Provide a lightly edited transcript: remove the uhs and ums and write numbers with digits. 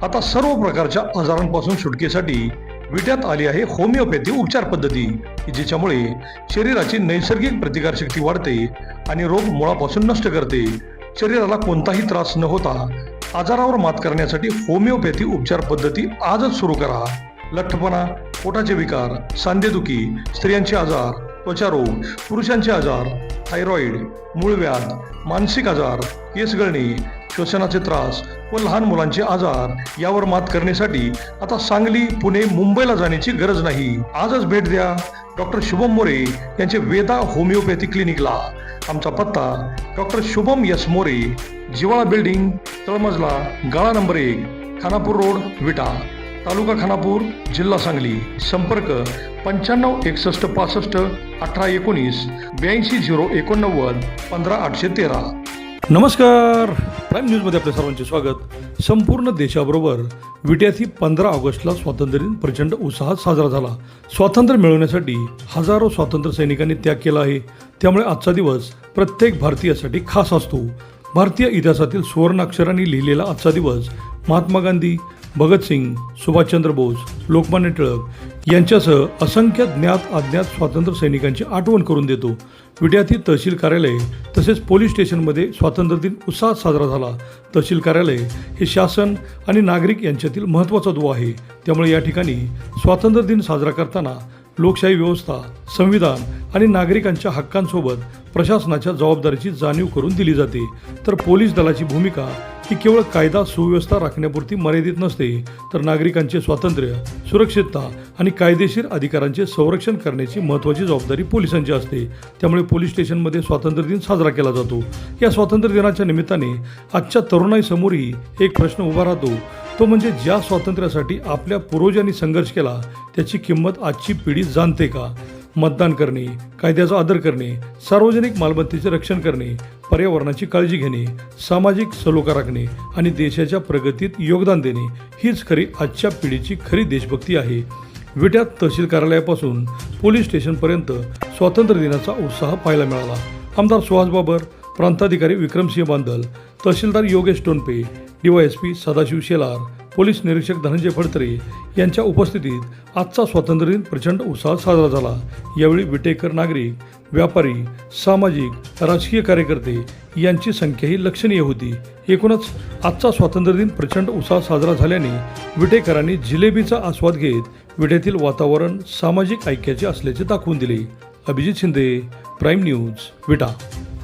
आता सर्व प्रकारच्या आजारांपासून सुटकेसाठी विट्यात आली आहे होमिओपॅथी उपचार पद्धती, जिच्यामुळे शरीराची नैसर्गिक प्रतिकारशक्ती वाढते आणि रोग मुळापासून नष्ट करते. शरीराला कोणताही त्रास न होता आजारावर मात करण्यासाठी होमिओपॅथी उपचार पद्धती आजच सुरू करा. लठ्ठपणा, पोटाचे विकार, सांधेदुखी, स्त्रियांचे आजार, त्वचारोग, पुरुषांचे आजार, थायरॉइड, मूळव्याध, मानसिक आजार, केस गळणे, श्वसनाचे त्रास व लहान मुलांचे आजार यावर मात करण्यासाठी आता सांगली, पुणे, मुंबईला जाण्याची गरज नाही. आजच भेट द्या डॉक्टर शुभम मोरे यांचे वेदा होमिओपॅथी क्लिनिकला. आमचा पत्ता डॉक्टर शुभम एस मोरे, जिवाळा बिल्डिंग, तळमजला, गाळा नंबर 1, खानापूर रोड, विटा, तालुका खानापूर, जिल्हा सांगली. संपर्क 95 61 65 18 19 82 089 15 813. नमस्कार, प्राईम न्यूजमध्ये आपल्या सर्वांचे स्वागत. संपूर्ण देशाबरोबर विट्यातही 15 ऑगस्टला स्वातंत्र्य दिन प्रचंड उत्साहात साजरा झाला. स्वातंत्र्य मिळवण्यासाठी हजारो स्वातंत्र्य सैनिकांनी त्याग केला आहे. त्यामुळे आजचा दिवस प्रत्येक भारतीयासाठी खास असतो. भारतीय इतिहासातील सुवर्णाक्षरांनी लिहिलेला आजचा दिवस महात्मा गांधी, भगतसिंग, सुभाषचंद्र बोस, लोकमान्य टिळक यांच्यासह असंख्य ज्ञात अज्ञात स्वातंत्र्य सैनिकांची आठवण करून देतो. विट्यातील तहसील कार्यालय तसेच पोलीस स्टेशनमध्ये स्वातंत्र्य दिन उत्साहात साजरा झाला. तहसील कार्यालय हे शासन आणि नागरिक यांच्यातील महत्त्वाचा दुवा आहे. त्यामुळे या ठिकाणी स्वातंत्र्य दिन साजरा करताना लोकशाही व्यवस्था, संविधान आणि नागरिकांच्या हक्कांसोबत प्रशासनाच्या जबाबदारीची जाणीव करून दिली जाते. तर पोलीस दलाची भूमिका ही केवळ कायदा सुव्यवस्था राखण्यापुरती मर्यादित नसते, तर नागरिकांचे स्वातंत्र्य, सुरक्षितता आणि कायदेशीर अधिकारांचे संरक्षण करण्याची महत्त्वाची जबाबदारी पोलिसांची असते. त्यामुळे पोलीस स्टेशनमध्ये स्वातंत्र्य दिन साजरा केला जातो. या स्वातंत्र्य दिनाच्या निमित्ताने आजच्या तरुणाईसमोरही एक प्रश्न उभा राहतो, तो म्हणजे ज्या स्वातंत्र्यासाठी आपल्या पूर्वजांनी संघर्ष केला त्याची किंमत आजची पिढी जाणते का? मतदान करणे, कायद्याचा आदर करणे, सार्वजनिक मालमत्तेचे रक्षण करणे, पर्यावरणाची काळजी घेणे, सामाजिक सलोखा राखणे आणि देशाच्या प्रगतीत योगदान देणे हीच खरी आजच्या पिढीची खरी देशभक्ती आहे. विट्यात तहसील कार्यालयापासून पोलीस स्टेशनपर्यंत स्वातंत्र्य दिनाचा उत्साह पाहायला मिळाला. आमदार सुहास बाबर, प्रांताधिकारी विक्रमसिंह बांदल, तहसीलदार योगेश टोनपे, DYSP सदाशिव शेलार, पोलीस निरीक्षक धनंजय फडतरे यांच्या उपस्थितीत आजचा स्वातंत्र्य दिन प्रचंड उत्साहात साजरा झाला. यावेळी विटेकर नागरिक, व्यापारी, सामाजिक, राजकीय कार्यकर्ते यांची संख्याही लक्षणीय होती. एकूणच आजचा स्वातंत्र्य दिन प्रचंड उत्साहात साजरा झाल्याने विटेकरांनी जिलेबीचा आस्वाद घेत विट्यातील वातावरण सामाजिक ऐक्याचे असल्याचे दाखवून दिले. अभिजित शिंदे, प्राईम न्यूज, विटा.